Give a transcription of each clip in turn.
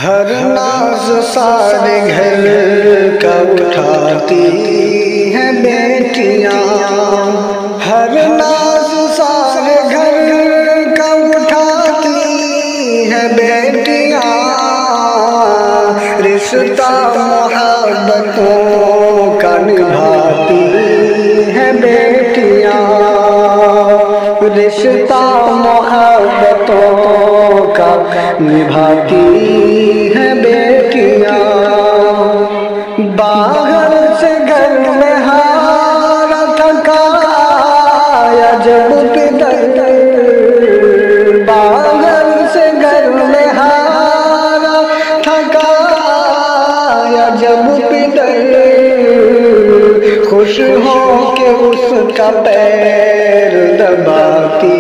ہر ناز سارے گھر کا اٹھاتی ہیں بیٹیاں، ہر ناز سارے گھر کا اٹھاتی ہیں بیٹیاں، رشتہ محبتوں کا نبھاتی ہیں بیٹیاں، رشتہ محبتوں کا نبھاتی ہیں بیٹیاں، باہر سے گھر میں ہارا تھکایا جب پدر، باہر سے گھر میں ہارا تھکایا جب پدر، خوش ہو کے اس کا پیر دباتی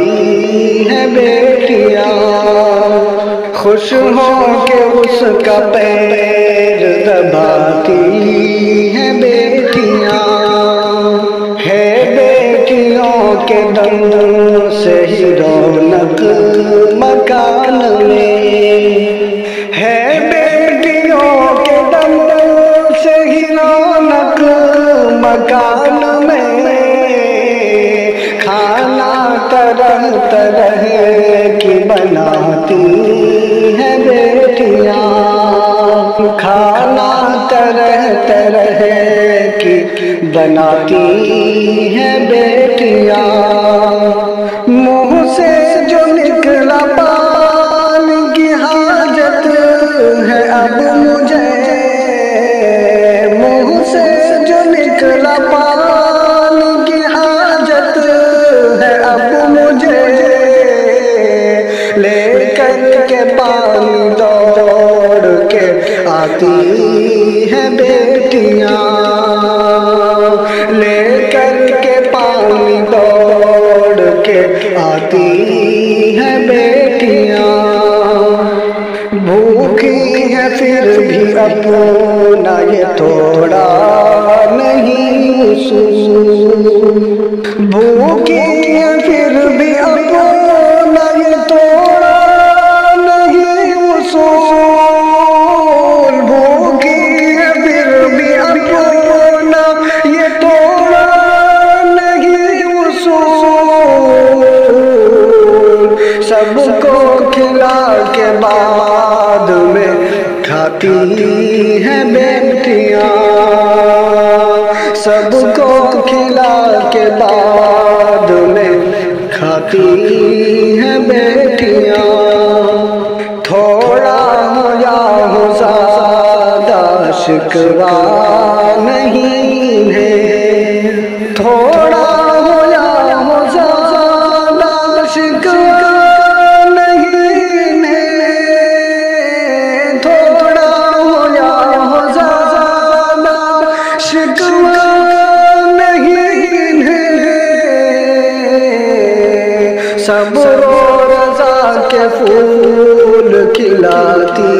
ہیں بیٹیاں، خوش ہو کے اس کا پیر دباتی ہیں بیٹیاں، ہے بیٹیوں کے دم سے ہی رونق مکان میں، ہے بیٹیوں کے دم سے ہی رونق مکان میں، کھانا طرح طرح کی بناتی ہیں بیٹیاں، کھانا طرح طرح کی بناتی ہیں بیٹیاں، منہ سے جو نکلا پانی کی حاجت ہے اب مجھے، منہ سے جو نکلا پانی کی حاجت ہے اب مجھے، لے کر کے پانی دوڑ کے آتی ہیں بیٹیاں، لے کر کے پانی دوڑ کے آتی ہیں بیٹیاں، بھوکی ہے پھر بھی اپنا یہ تھوڑا نہیں اصول، بھوکی ہے پھر بھی اپنا یہ تھوڑا نہیں اصول، بھوکی ہے پھر بھی اپنا یہ تھوڑا نہیں اصول، سب کو کھلا کے بعد میں کھاتی ہیں بیٹیاں، سب کو کھلا کے بعد میں کھاتی ہیں بیٹیاں، تھوڑا ہو یا ہو زیادہ شکوہ نہیں ہے، تھوڑا ہو یا ہو زیادہ شکوہ نہیں ہے، تھوڑا ہو یا ہو زیادہ شکوہ نہیں ہے، صبر و رضا کے پھول کھلاتی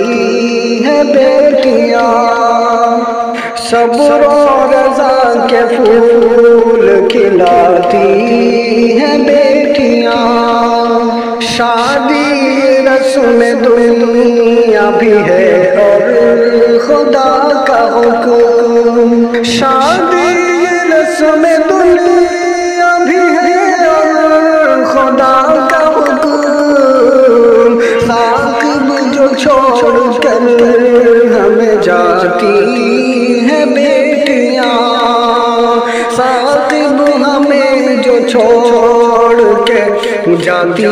ہیں بیٹیاں، صبر و رضا کے پھول کھلاتی ہیں بیٹیاں، شادی رسم دنیا بھی ہے اور خدا کا حکم، شادی رسم دنیا بھی ہے اور خدا کا حکم، ثاقب جو چھوڑ کر ہمیں جاتی ہیں بیٹیاں، ثاقب ہمیں جو چھوڑ کے جاتی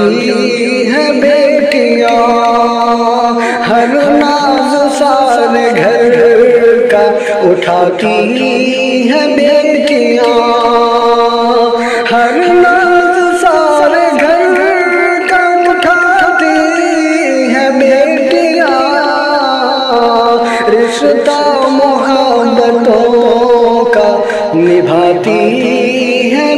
ہیں بیٹیاں، ہر ناز سارے گھر کا اٹھاتی ہیں بیٹیاں، ہر ناز سارے گھر کا اٹھاتی ہیں بیٹیاں، رشتہ محبتوں کا نبھاتی ہیں